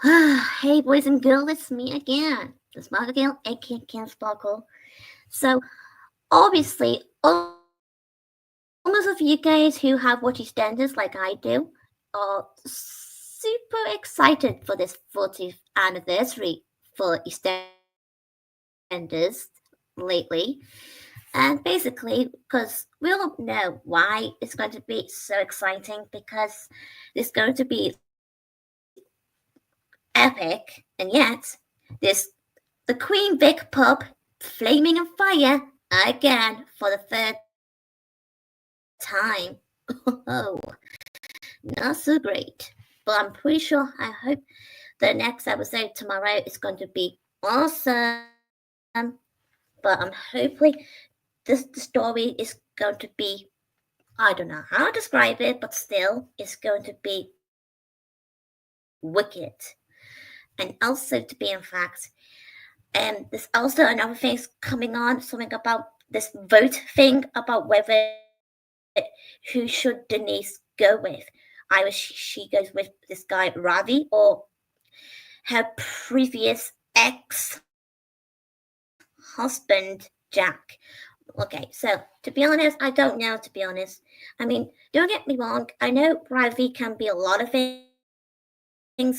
Hey, boys and girls, it's me again, the Sparkle Girl, aka Can Sparkle. So, obviously, almost of you guys who have watched EastEnders like I do are super excited for this 40th anniversary for EastEnders lately. And basically, because we all know why it's going to be so exciting, because it's going to be epic, and yet, this the Queen Vic pub flaming on fire again for the third time. Oh, not so great. But I'm pretty sure, I hope the next episode tomorrow is going to be awesome. But I'm hopefully the story is going to be, I don't know how to describe it, but still it's going to be wicked. And also to be in fact, there's also another thing coming on, something about this vote thing about whether who should Denise go with. Either she goes with this guy Ravi or her previous ex-husband Jack. Okay, so to be honest, I don't know. To be honest, I mean, don't get me wrong. I know Ravi can be a lot of things,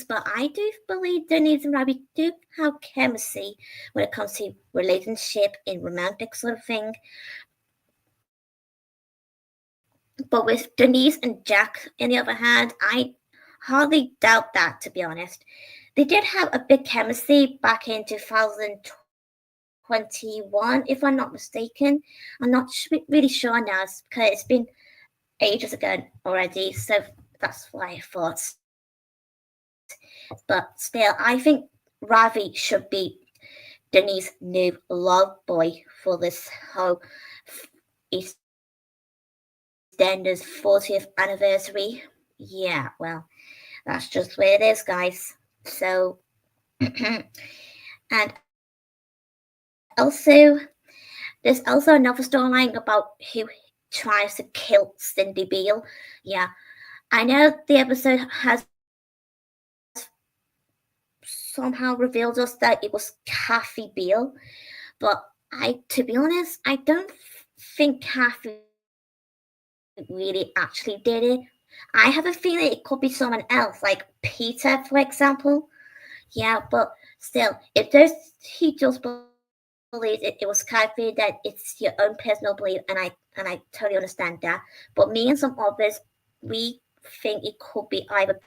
but I do believe Denise and Ravi do have chemistry when it comes to relationship and romantic sort of thing. But with Denise and Jack, on the other hand, I hardly doubt that, to be honest. They did have a big chemistry back in 2021, if I'm not mistaken. I'm not really sure now because it's been ages ago already, so that's why I thought. But still, I think Ravi should be Denise' new love boy for this whole EastEnders 40th anniversary. Yeah, well, that's just where it is, guys. So, and also, there's also another storyline about who tries to kill Cindy Beale. Yeah, I know the episode has somehow revealed us that it was Kathy Beale, but to be honest, I don't think Kathy really actually did it. I have a feeling it could be someone else, like Peter, for example. Yeah, but still, if he just believes it was Kathy, that it's your own personal belief, and I totally understand that. But me and some others, we think it could be either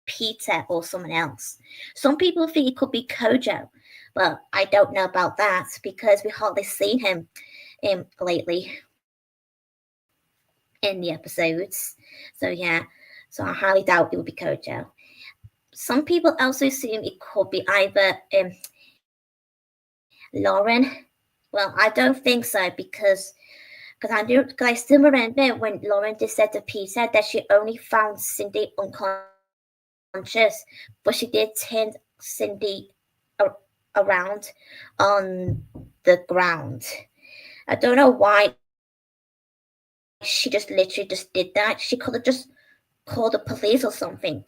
Peter or someone else. Some people think it could be Kojo, but I don't know about that because we hardly seen him lately in the episodes. So yeah, so I highly doubt it would be Kojo. Some people also assume it could be either Lauren. Well, I don't think so because I still remember when Lauren just said to Peter that she only found Cindy unconscious, but she did turn Cindy around on the ground. I don't know why she just literally just did that. She could have just called the police or something.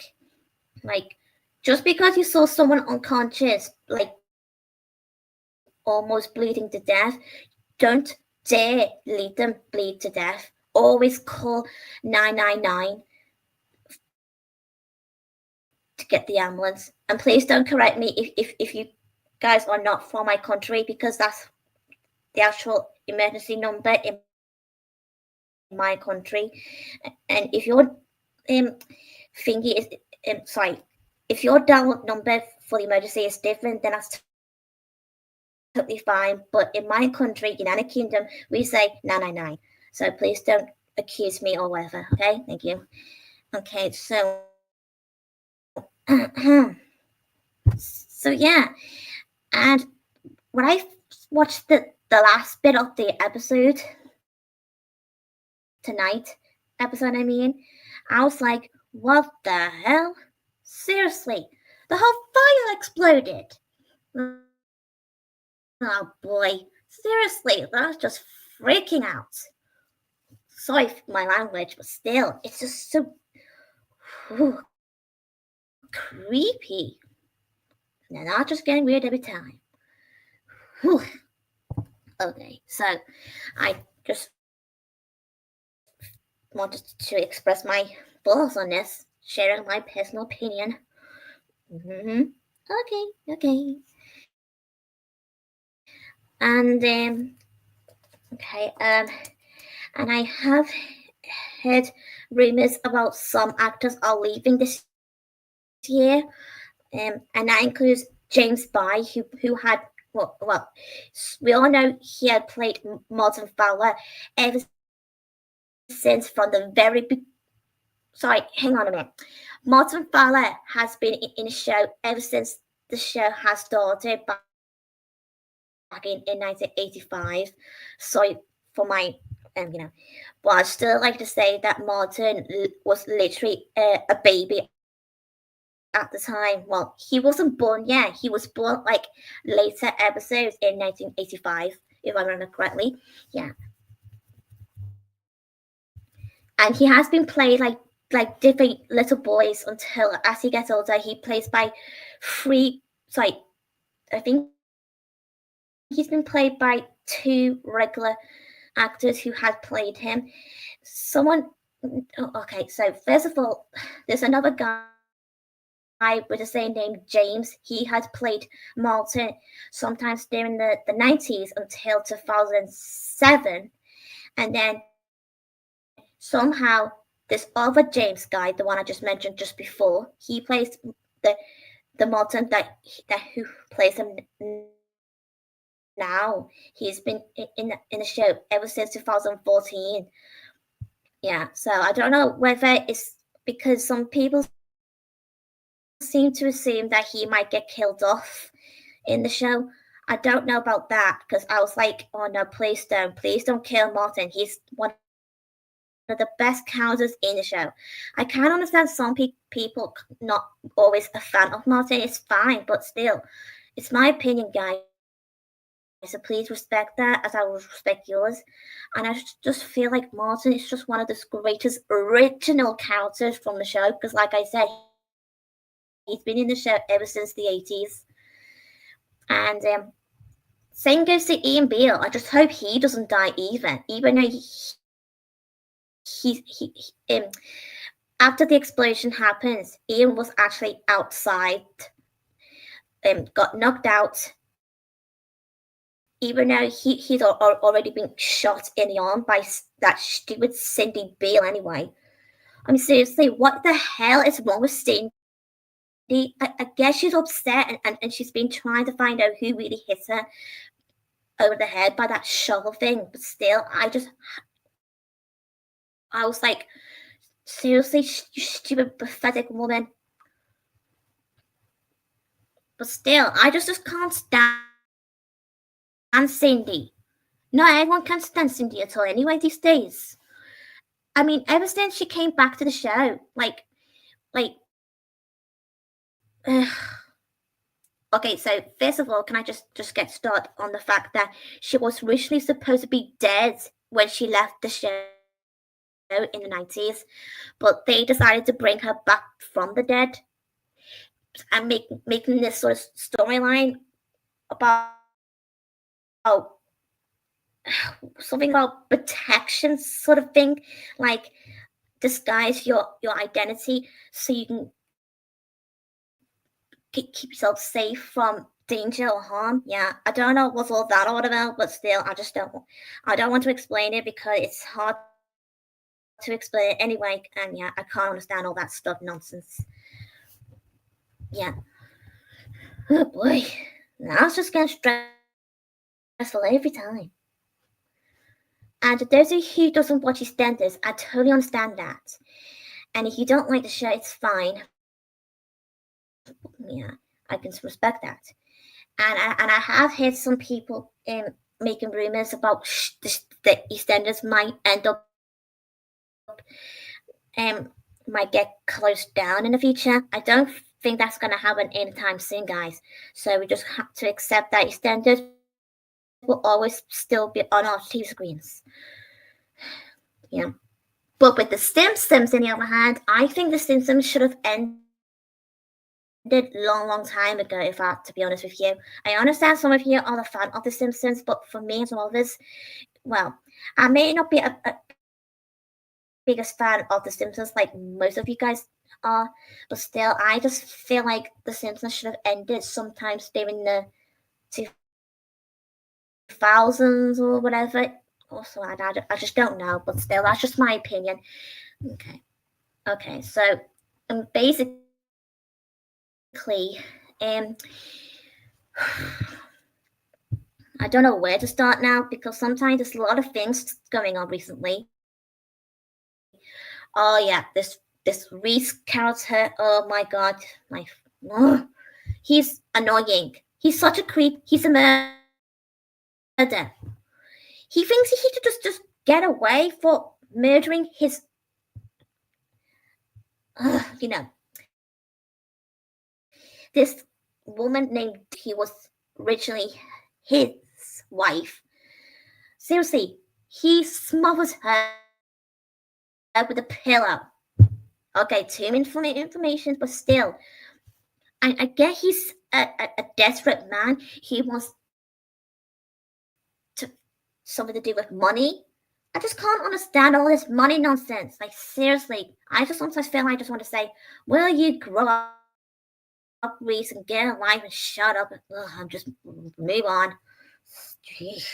Like, just because you saw someone unconscious, like almost bleeding to death, don't dare leave them bleed to death. Always call 999 to get the ambulance. And please don't correct me if you guys are not from my country, because that's the actual emergency number in my country. And if your thingy is sorry, if your dial number for the emergency is different, then that's totally fine. But in my country, United Kingdom, we say 999. So please don't accuse me or whatever. Okay, thank you. Okay, so yeah, and when I watched the last bit of the episode, I mean, I was like, what the hell? Seriously, the whole fire exploded. Oh boy, seriously, that's just freaking out. Sorry for my language, but still, it's just so. Oh God. creepy. They're not just getting weird every time. Whew. Okay, so I just wanted to express my thoughts on this, sharing my personal opinion. Mm-hmm. Okay. And okay, and I have heard rumors about some actors are leaving this year, and that includes James By, who had well, we all know he had played Martin Fowler ever since from the very sorry, hang on a minute. Martin Fowler has been in the show ever since the show has started back in 1985. Sorry for my but I'd still like to say that Martin was literally a baby at the time. Well, he wasn't born yet. He was born like later episodes in 1985, if I remember correctly. Yeah, and he has been played like different little boys until as he gets older, he plays by three. Sorry, I think he's been played by two regular actors who had played him. Someone. Okay, so first of all, there's another guy with the same name, James. He had played Martin sometimes during the 90s until 2007. And then somehow this other James guy, the one I just mentioned just before, he plays the the Martin that who plays him now. He's been in the show ever since 2014. Yeah, so I don't know whether it's because some people seem to assume that he might get killed off in the show. I don't know about that because I was like, oh no, please don't kill Martin. He's one of the best characters in the show. I can understand some people not always a fan of Martin. It's fine, but still, it's my opinion, guys. So please respect that as I will respect yours. And I just feel like Martin is just one of the greatest original characters from the show because, like I said, he's been in the show ever since the 80s. And same goes to Ian Beale. I just hope he doesn't die either, even though he after the explosion happens, Ian was actually outside, got knocked out, even though he's already been shot in the arm by that stupid Cindy Beale anyway. I mean, seriously, what the hell is wrong with Cindy? I guess she's upset and she's been trying to find out who really hit her over the head by that shovel thing. But still, I was like, seriously, you stupid, pathetic woman. But still, I just can't stand Cindy. Not everyone can stand Cindy at all anyway these days. I mean, ever since she came back to the show, like, okay, so first of all, can I just get started on the fact that she was originally supposed to be dead when she left the show in the 90s, but they decided to bring her back from the dead and making this sort of storyline about something about protection sort of thing, like disguise your identity so you can keep yourself safe from danger or harm. Yeah, I don't know what's all that all about, but still, I don't want to explain it because it's hard to explain it anyway, and yeah, I can't understand all that stuff nonsense. Yeah. Oh boy, now it's just getting stressful every time. And those of you who doesn't watch EastEnders, I totally understand that. And if you don't like the show, it's fine. Yeah, I can respect that. And I have heard some people making rumors about the EastEnders might end up might get closed down in the future. I don't think that's going to happen anytime soon, guys. So we just have to accept that EastEnders will always still be on our TV screens. Yeah. But with the Simpsons, on the other hand, I think the Simpsons should have ended long time ago, if I to be honest with you. I understand some of you are a fan of The Simpsons, but for me and some others, well, I may not be a biggest fan of The Simpsons like most of you guys are, but still, I just feel like The Simpsons should have ended sometimes during the 2000s or whatever. Also, I just don't know, but still, that's just my opinion. Okay, so basically, um, I don't know where to start now because sometimes there's a lot of things going on recently. Oh yeah, this Reese character. Oh my god, he's annoying. He's such a creep. He's a murderer. He thinks he could just get away for murdering his, you know, this woman named. He was originally his wife. Seriously, he smothers her with a pillow. Okay, too many information, but still, I get he's a desperate man. He wants to something to do with money. I just can't understand all this money nonsense. Like seriously, I just sometimes feel I just want to say, "Will you grow up, Reese, and get a life and shut up?" I'm just move on. Jeez.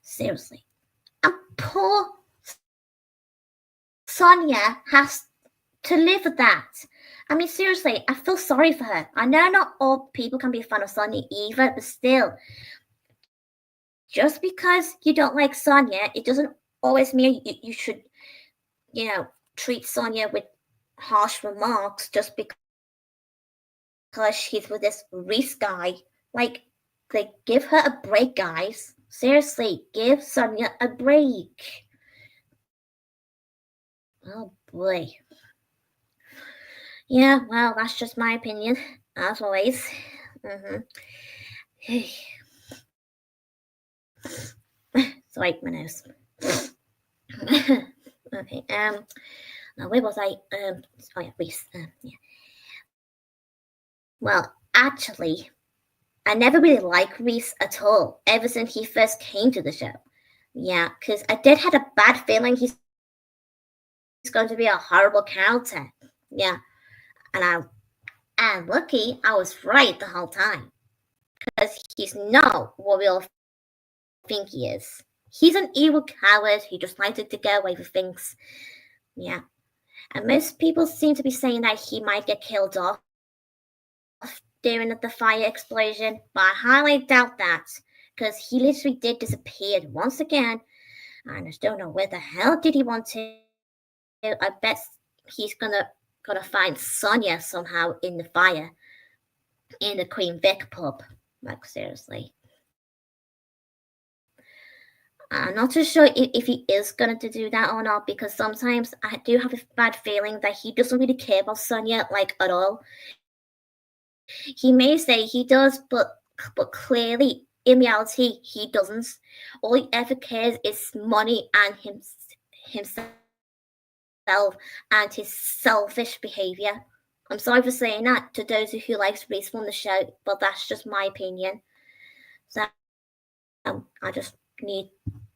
Seriously, and poor Sonia has to live with that. I mean, seriously, I feel sorry for her. I know not all people can be a fan of Sonia either, but still, just because you don't like Sonia, it doesn't always mean you should, treat Sonia with harsh remarks just because she's with this Reese guy. Like, give her a break, guys. Seriously, give Sonia a break. Oh boy. Yeah, well, that's just my opinion, as always. Sorry, my nose. Okay. Now where was I? Oh yeah, Reese. Yeah. Well, actually, I never really liked Reese at all ever since he first came to the show. Yeah, because I did had a bad feeling he's going to be a horrible character. Yeah, and lucky I was right the whole time because he's not what we all think he is. He's an evil coward who just likes to get away with things. Yeah, and most people seem to be saying that he might get killed off during the fire explosion, but I highly doubt that because he literally did disappear once again. And I just don't know where the hell did he want to. I bet he's gonna find Sonia somehow in the fire in the Queen Vic pub. Like seriously. I'm not too sure if he is going to do that or not because sometimes I do have a bad feeling that he doesn't really care about Sonia like at all. He may say he does, but clearly in reality he doesn't. All he ever cares is money and himself and his selfish behavior. I'm sorry for saying that to those who likes Reese from the show, but that's just my opinion. So I just need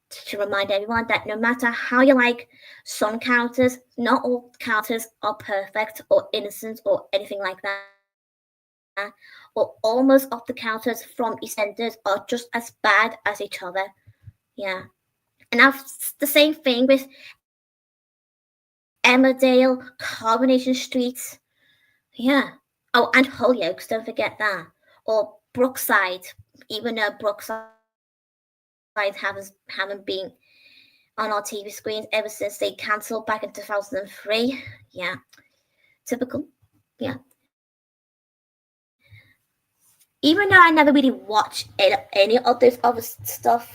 to remind everyone that no matter how you like some characters, not all characters are perfect or innocent or anything like that. Or almost all the characters from EastEnders are just as bad as each other. Yeah. And that's the same thing with Emmerdale, Coronation Street. Yeah. Oh, and Hollyoaks, don't forget that. Or Brookside, even though Brookside haven't been on our TV screens ever since they cancelled back in 2003. Yeah. Typical. Yeah. Even though I never really watched any of this other stuff,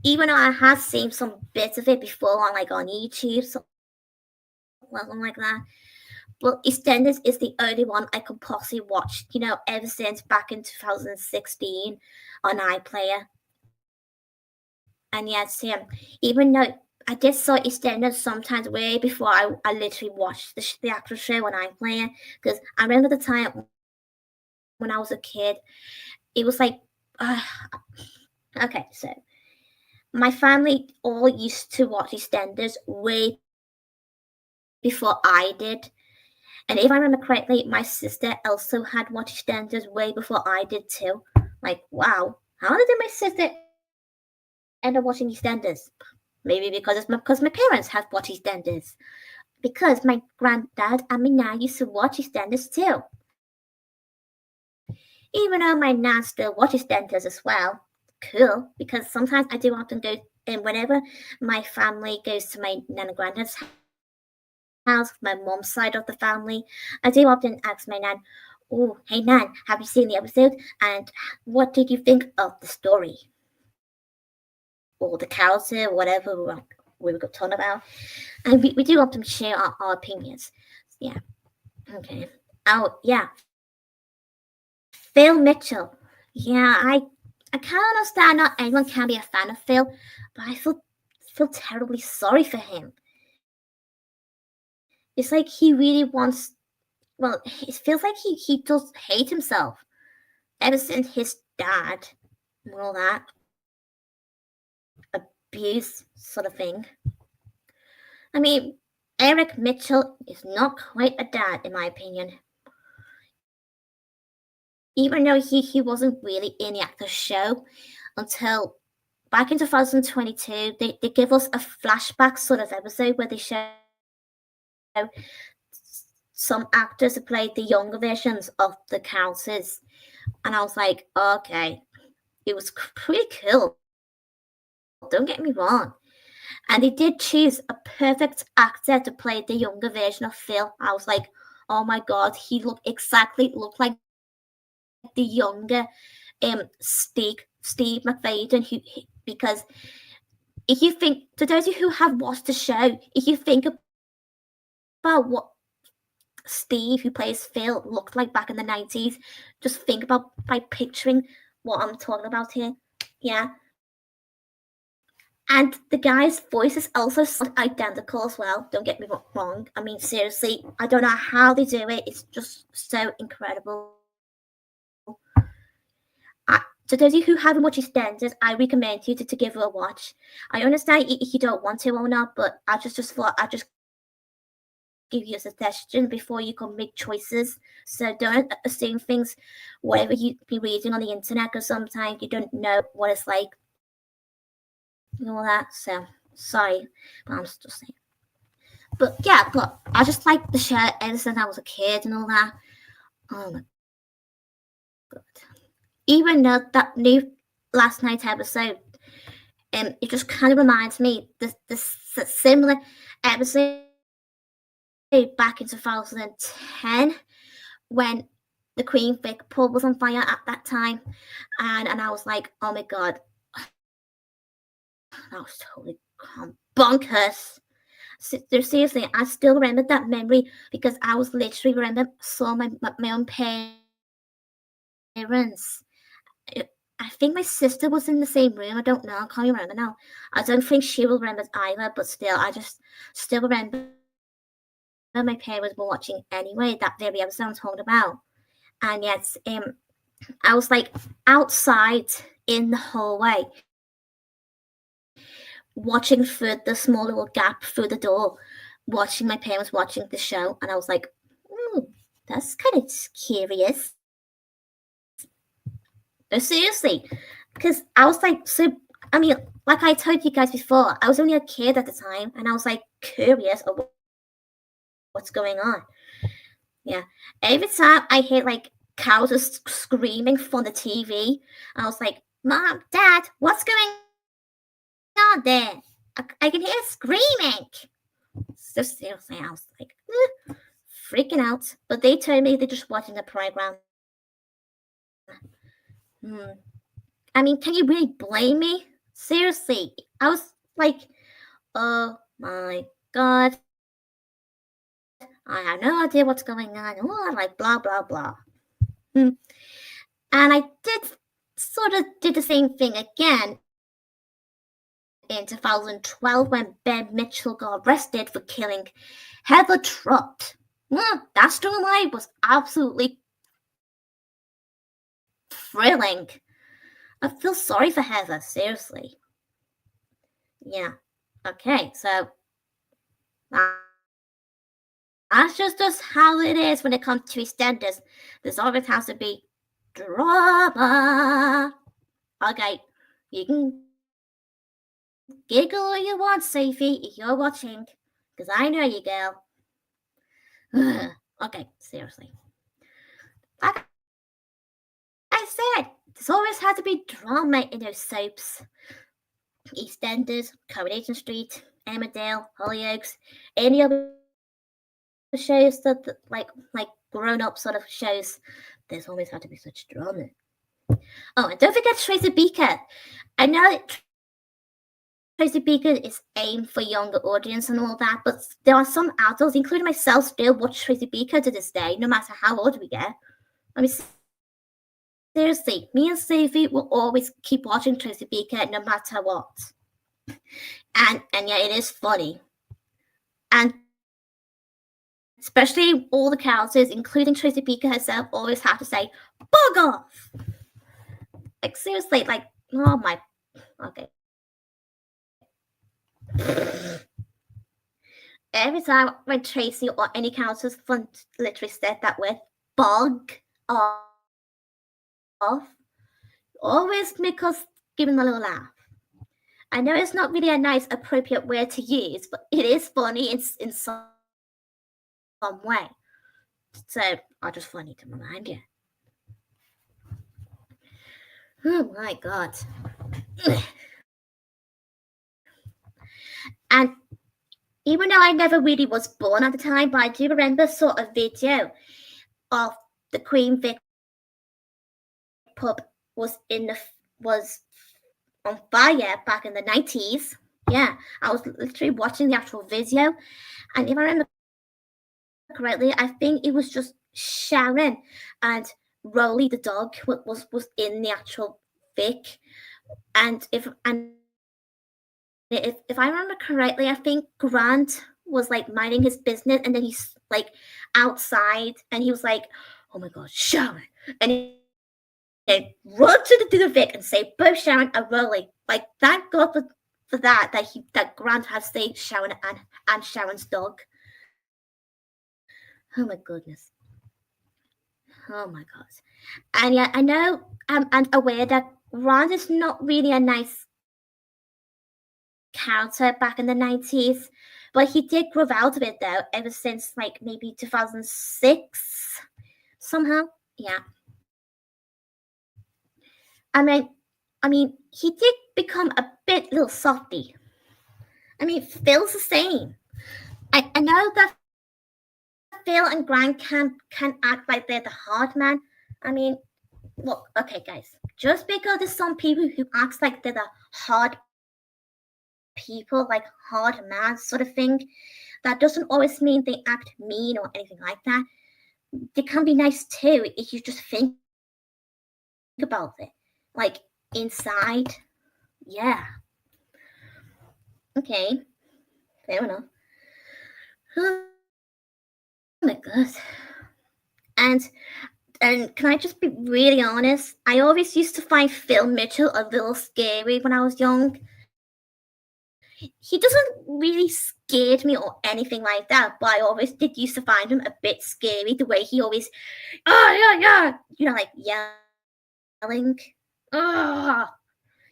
even though I have seen some bits of it before on YouTube, something like that. But EastEnders is the only one I could possibly watch, ever since back in 2016 on iPlayer. And yes, even though I did saw EastEnders sometimes way before I literally watched the actual show on iPlayer, because I remember the time when I was a kid, it was like, uh, okay, so my family all used to watch EastEnders way before I did. And if I remember correctly, my sister also had watched EastEnders way before I did too. Like, wow, how did my sister end up watching EastEnders? Maybe because my parents have watched EastEnders. Because my granddad and my nan used to watch EastEnders too. Even though my nan still watches EastEnders as well. Cool, because sometimes I do often go, and whenever my family goes to my nan and granddad's house, my mom's side of the family, I do often ask my nan, "Oh, hey nan, have you seen the episode? And what did you think of the story or the character, whatever we were talking about?" And we do often share our opinions. Yeah. Okay. Oh yeah, Phil Mitchell. Yeah, I can't understand not anyone can be a fan of Phil, but I feel terribly sorry for him. It's like he really wants. Well, it feels like he does hate himself ever since his dad and all that abuse sort of thing. I mean, Eric Mitchell is not quite a dad in my opinion. Even though he wasn't really in the actual show until back in 2022, they give us a flashback sort of episode where they show some actors who played the younger versions of the characters. And I was like, okay, it was pretty cool. Don't get me wrong. And they did choose a perfect actor to play the younger version of Phil. I was like, oh my god, he looked like the younger Steve McFadden, because if you think, to those of you who have watched the show, if you think about what Steve, who plays Phil, looked like back in the 90s, just think about by picturing what I'm talking about here. Yeah. And the guy's voices also sound identical as well. Don't get me wrong. I mean, seriously, I don't know how they do it. It's just so incredible. To those of you who haven't watched EastEnders, I recommend you to give it a watch. I understand if you don't want to or not, but I just thought I'd just give you a suggestion before you can make choices. So don't assume things, whatever you be reading on the internet, because sometimes you don't know what it's like and all that. So sorry, but I'm just saying. But yeah, but I just like the show ever since I was a kid and all that. Oh my god! Even though that new last night's episode, it just kind of reminds me this similar episode back in 2010 when the Queen Vic pub was on fire at that time, and I was like, oh my god, that was totally bonkers. Seriously, I still remember that memory because I was literally saw my own parents. I think my sister was in the same room. I don't know. I can't remember now. I don't think she will remember either. But still, I just still remember my parents were watching anyway. That very episode I'm talking about. And yes, I was like outside in the hallway, watching through the small little gap through the door, watching my parents watching the show, and I was like, that's kind of curious. No, seriously, because I was like, so. I mean, like I told you guys before, I was only a kid at the time, and I was like curious of what's going on. Yeah, every time I hear like cows screaming from the TV, I was like, "Mom, Dad, what's going on there? I can hear screaming." So seriously, I was like, freaking out. But they told me they're just watching the program. I mean, can you really blame me? Seriously, I was like, oh my god, I have no idea what's going on. Oh, like blah blah blah. And I did the same thing again in 2012 when Ben Mitchell got arrested for killing Heather Trott. That storyline was absolutely thrilling. I feel sorry for Heather, seriously. Yeah. Okay, so that's just how it is when it comes to EastEnders. There's always has to be drama. Okay, you can giggle all you want, Sophie, if you're watching, because I know you, girl. Okay, seriously. Like I said, there's always had to be drama in those soaps. EastEnders, Coronation Street, Emmerdale, Hollyoaks, any other shows that like grown up sort of shows. There's always had to be such drama. Oh, and don't forget Tracy Beaker. I know that Tracy Beaker is aimed for younger audience and all that, but there are some adults, including myself, still watch Tracy Beaker to this day, no matter how old we get. I mean, seriously, me and Sophie will always keep watching Tracy Beaker no matter what. And yeah, it is funny. And especially all the characters, including Tracy Beaker herself, always have to say, bug off! Like, seriously, like, oh my, okay. Every time when Tracy or any characters literally said that word, bug off, always make us give them a little laugh. I know it's not really a nice, appropriate word to use, but it is funny in some way. So I just wanted to remind you. Oh my god. And even though I never really was born at the time, but I do remember sort of video of the Queen Vic pub was on fire back in the 90s. Yeah, I was literally watching the actual video, and if I remember correctly, I think it was just Sharon and Rolly the dog was in the actual Vic, and if I remember correctly, I think Grant was like minding his business, and then he's like outside, and he was like, "Oh my god, Sharon!" and he run to the Vic and say both Sharon and Rolly. Like, thank God for that Grant has saved Sharon and Sharon's dog. Oh my goodness. Oh my god. And yeah, I know I'm aware that Grant is not really a nice character back in the 90s, but he did grow out of it though ever since like maybe 2006 somehow. Yeah. I mean, he did become a bit little softy. I mean, Phil's the same. I know that Phil and Grant can act like they're the hard man. I mean, look, okay, guys, just because there's some people who act like they're the hard people, like hard man sort of thing, that doesn't always mean they act mean or anything like that. They can be nice too if you just think about it. Like, inside, yeah. Okay, fair enough. Oh my god. And can I just be really honest? I always used to find Phil Mitchell a little scary when I was young. He doesn't really scare me or anything like that, but I always did used to find him a bit scary. The way he always, oh yeah, like yelling. Oh,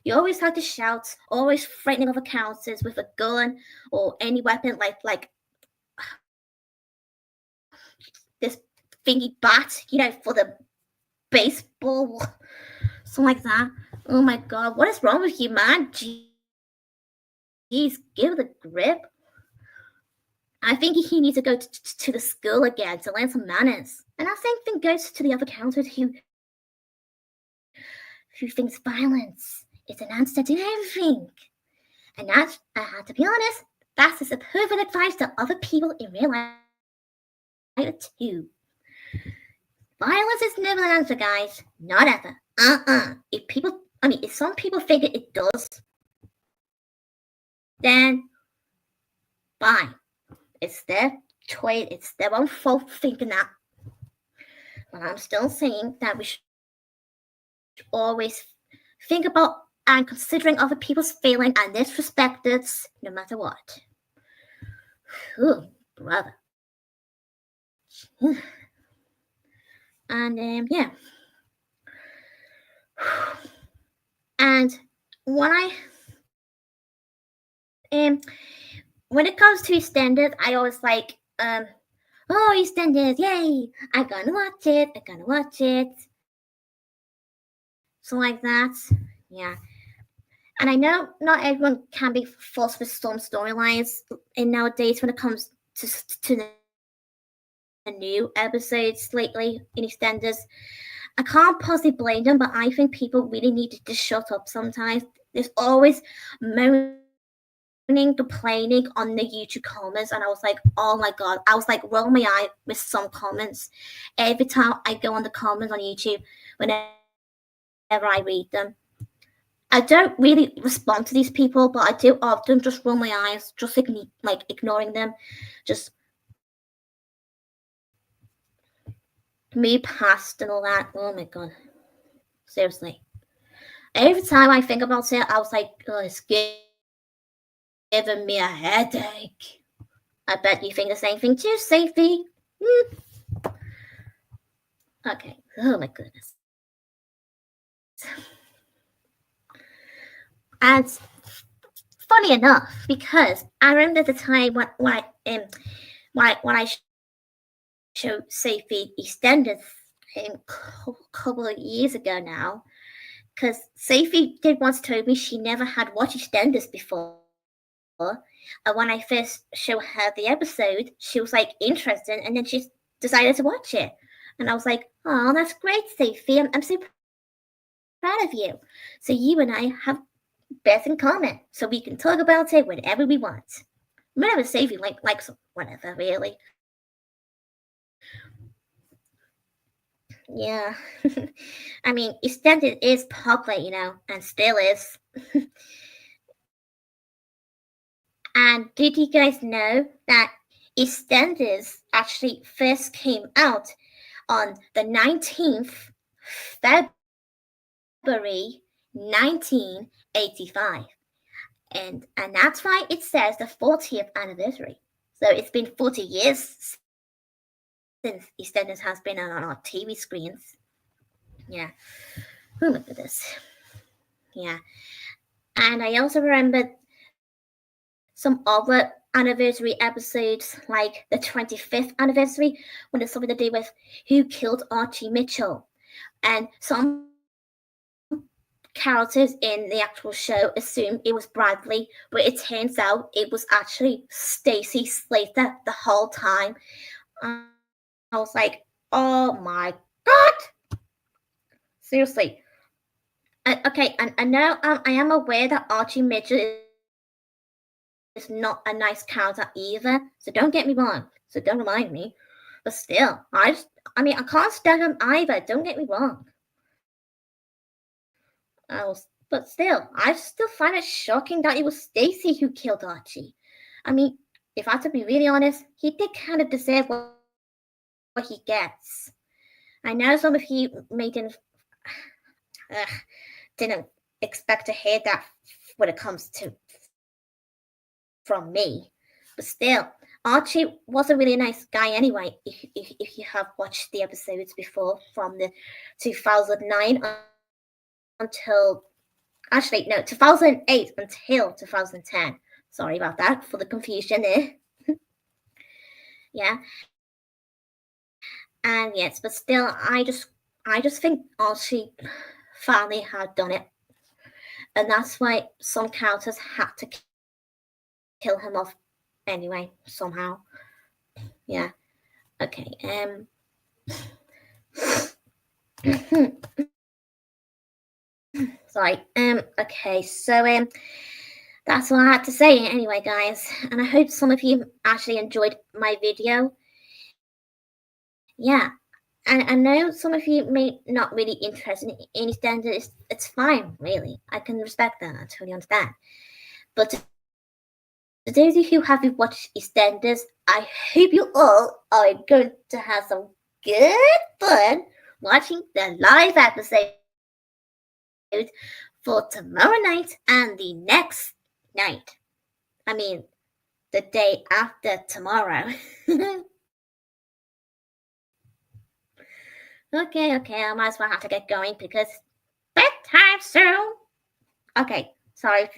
you always had to shout, always frightening other characters with a gun or any weapon like this thingy bat, for the baseball, something like that. Oh my god, what is wrong with you, man? Jeez, give it a grip. I think he needs to go to the school again to learn some manners. And that same thing goes to the other characters who thinks violence is an answer to everything. And that, to be honest, that's just a perfect advice to other people in real life too. Violence is never an answer, guys. Not ever. If some people think it does, then fine. It's their choice. It's their own fault thinking that. But I'm still saying that we always think about and considering other people's feelings and disrespected no matter what. Ooh, brother. And yeah. And when I when it comes to EastEnders, I always like oh, EastEnders, yay! I'm gonna watch it. So like that. Yeah. And I know not everyone can be forced with some storylines in nowadays when it comes to the new episodes lately in EastEnders. I can't possibly blame them, but I think people really need to just shut up sometimes. There's always moaning, complaining on the YouTube comments, and I was like, oh my god, I was like rolling my eye with some comments every time I go on the comments on YouTube whenever I read them. I don't really respond to these people, but I do often just roll my eyes, just ignoring them, just move past and all that. Oh my god, seriously. Every time I think about it, I was like, oh, it's giving me a headache. I bet you think the same thing too, Safety. Okay. Oh my goodness. And funny enough, because I remember the time when I showed Sophie EastEnders a couple of years ago now, because Sophie did once told me she never had watched EastEnders before. And when I first showed her the episode, she was like interested, and then she decided to watch it. And I was like, oh, that's great, Sophie. I'm so proud of you. So you and I have best in common, so we can talk about it whenever we want. Whenever Sophie likes whatever, really. Yeah. I mean, EastEnders is popular, and still is. And did you guys know that EastEnders actually first came out on the 19th February 1985? And that's why it says the 40th anniversary. So it's been 40 years since EastEnders has been on our TV screens. Yeah. Oh, look at this. Yeah. And I also remember some other anniversary episodes, like the 25th anniversary, when it's something to do with who killed Archie Mitchell. And some characters in the actual show assumed it was Bradley, but it turns out it was actually Stacy Slater the whole time. I was like, oh my god! Seriously. Okay, and I know I am aware that Archie Mitchell is not a nice character either, so don't get me wrong. So don't remind me. But still, I can't stand him either. Don't get me wrong. But still, I still find it shocking that it was Stacy who killed Archie. I mean, if I have to be really honest, he did kind of deserve what he gets. I know some of you didn't expect to hear that when it comes to from me, but still, Archie was a really nice guy anyway. If you have watched the episodes before from the 2009 until 2008 until 2010. Sorry about that for the confusion there. Yeah. And yes, but still, I just think Archie finally had done it, and that's why some characters had to kill him off anyway somehow. Yeah. Okay. Sorry. Okay. So that's all I had to say anyway, guys. And I hope some of you actually enjoyed my video. Yeah. And I know some of you may not really interested in EastEnders. It's fine, really. I can respect that. I totally understand. But to those of you who haven't watched EastEnders, I hope you all are going to have some good fun watching the live episode for tomorrow night and the next night. I mean, the day after tomorrow. Okay, I might as well have to get going because bedtime soon. Okay, sorry.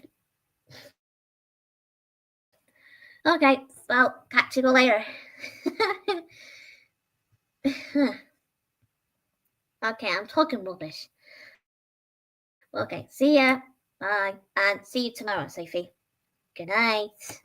Okay, well, catch you later. Okay, I'm talking rubbish. Okay, see ya. Bye, and see you tomorrow, Sophie. Good night.